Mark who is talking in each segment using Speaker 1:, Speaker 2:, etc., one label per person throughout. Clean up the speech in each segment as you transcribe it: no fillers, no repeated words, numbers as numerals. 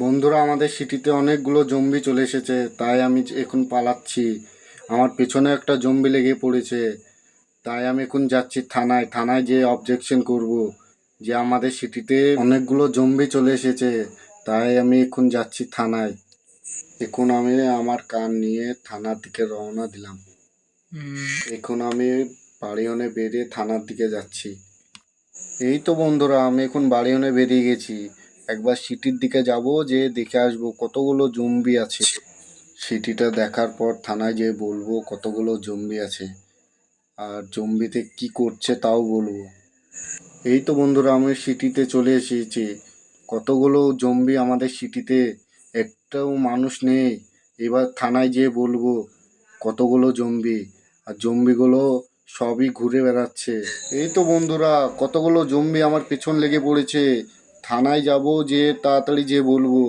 Speaker 1: বন্ধুরা, আমাদের সিটিতে অনেকগুলো জম্বি চলে এসেছে, তাই আমি এখন পালাচ্ছি। আমার পেছনে একটা জম্বি লেগে পড়েছে, তাই আমি এখন যাচ্ছি থানায়। থানায় যেয়ে অবজেকশন করব যে আমাদের সিটিতে অনেকগুলো জম্বি চলে এসেছে। তাই আমি এখন যাচ্ছি থানায়। এখন আমি আমার কান নিয়ে থানার দিকে রওনা দিলাম। এখন আমি বাড়িওনে বেরিয়ে থানার দিকে যাচ্ছি। এই তো বন্ধুরা, আমি এখন বাড়িওনে বেরিয়ে গেছি। একবার সিটির দিকে যাব, যে দেখে আসবো কতগুলো জম্বি আছে। সিটিটা দেখার পর থানায় যেয়ে বলবো কতগুলো জম্বি আছে, আর জম্বিতে কি করছে তাও বলবো। এই তো বন্ধুরা, আমি সিটিতে চলে এসেছি। কতগুলো জম্বি আমাদের সিটিতে, একটাও মানুষ নেই। এবার থানায় যেয়ে বলবো কতগুলো জম্বি, আর জম্বিগুলো সবই ঘুরে বেড়াচ্ছে। এই তো বন্ধুরা, কতগুলো জম্বি আমার পেছন লেগে পড়েছে। থানায় যাব, যে তাড়াতাড়ি যেয়ে বলবো।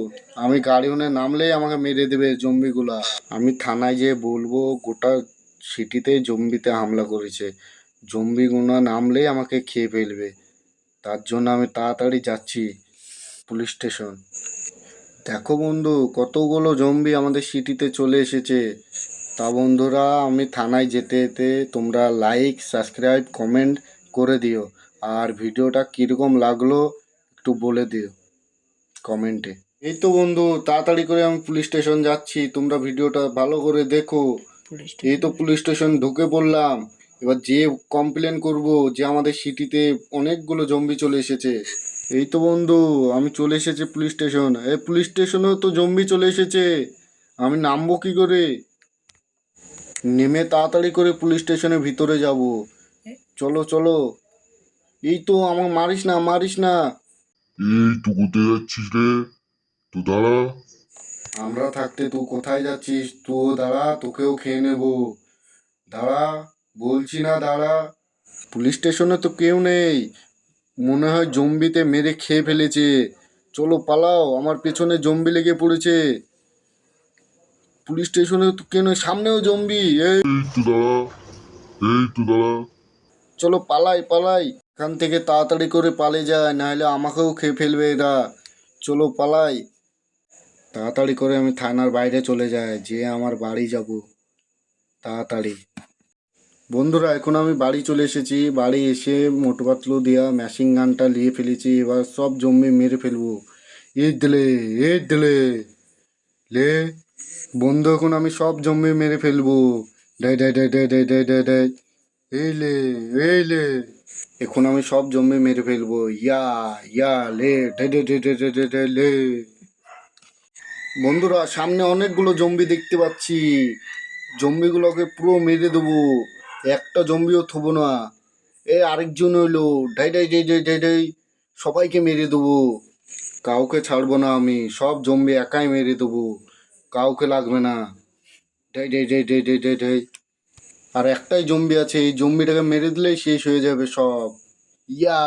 Speaker 1: আমি গাড়ি ওনে নামলেই আমাকে মেরে দেবে জম্বিগুলা। আমি থানায় যেয়ে বলবো গোটা সিটিতে জম্বিতে হামলা করেছে, জম্বিগুলো নামলেই আমাকে খেয়ে ফেলবে। তার জন্য আমি তাড়াতাড়ি যাচ্ছি পুলিশ স্টেশন। দেখো বন্ধু, কতগুলো জম্বি আমাদের সিটিতে চলে এসেছে। তা বন্ধুরা, আমি থানায় যেতে যেতে তোমরা লাইক, সাবস্ক্রাইব, কমেন্ট করে দিও। আর ভিডিওটা কীরকম লাগলো একটু বলে দিও কমেন্টে। এই তো বন্ধু, তাড়াতাড়ি করে আমি পুলিশ স্টেশন যাচ্ছি, তোমরা ভিডিওটা ভালো করে দেখো। এই তো পুলিশ স্টেশন ঢুকে পড়লাম। এবার যে কমপ্লেন করব যে আমাদের সিটিতে অনেকগুলো জম্বি চলে এসেছে। এই তো বন্ধু, আমি চলে এসেছি পুলিশ স্টেশন। এই পুলিশ স্টেশনেও তো জম্বি চলে এসেছে, আমি নামবো কি করে? নেমে তাড়াতাড়ি করে পুলিশ স্টেশনের ভিতরে যাব। চলো চলো। এই তো, আমাকে মারিস না, মারিস না।
Speaker 2: এই তুই কোথায় যাচ্ছিস রে? তুই দাঁড়া।
Speaker 1: আমরা থাকতে তুই কোথায় যাচ্ছিস? তুই দাঁড়া, তোকেও খেয়ে নেবো। দাঁড়া, বলছি না দাঁড়া। পুলিশ স্টেশনে তো কেউ নেই, মনে হয় জম্বিতে মেরে খেয়ে ফেলেছে। চলো পালাও, আমার পেছনে জম্বি লেগে পড়েছে। পুলিশ স্টেশনে তো কেন, সামনেও জম্বি। এই
Speaker 2: এই তুই দাঁড়া। এই তুই দাঁড়া।
Speaker 1: চলো পালাই পালাই, এখান থেকে তাড়াতাড়ি করে পালিয়ে যায়, নাহলে আমাকেও খেয়ে ফেলবে এরা। চলো পালাই। তাড়াতাড়ি করে আমি থানার বাইরে চলে যাই, যে আমার বাড়ি যাব তাড়াতাড়ি। বন্ধুরা, এখন আমি বাড়ি চলে এসেছি। বাড়ি এসে মোটু পাতলু দিয়া মেশিন গানটা নিয়ে ফেলেছি, এবার সব জম্বি মেরে ফেলবো। এই দিলে, এই দিলে লে বন্ধু, এখন আমি সব জম্বি মেরে ফেলবো। Die die die die die die die die. এই লে, এই লে। এখন আমি সব জম্বি মেরে ফেলবো। ইয়া, ইয়া লে, die die die die die die die লে। বন্ধুরা, সামনে অনেকগুলো জম্বি দেখতে পাচ্ছি। জম্বিগুলোকে পুরো মেরে দেবো, একটা জম্বিও থবো না। এ আরেকজন হইলো, ঢাই ঢাই ঢাই ঢাই ঢাই ঢাই। সবাইকে মেরে দেবো, কাউকে ছাড়বো না আমি। সব জম্বি একাই মেরে দেবো, কাউকে লাগবে না। ঢাই ঢাই ঢাই ঢাই ঢাই ঢাই ঢাই। আর একটাই জম্বি আছে, এই জম্বিটাকে মেরে দিলেই শেষ হয়ে যাবে সব। ইয়া।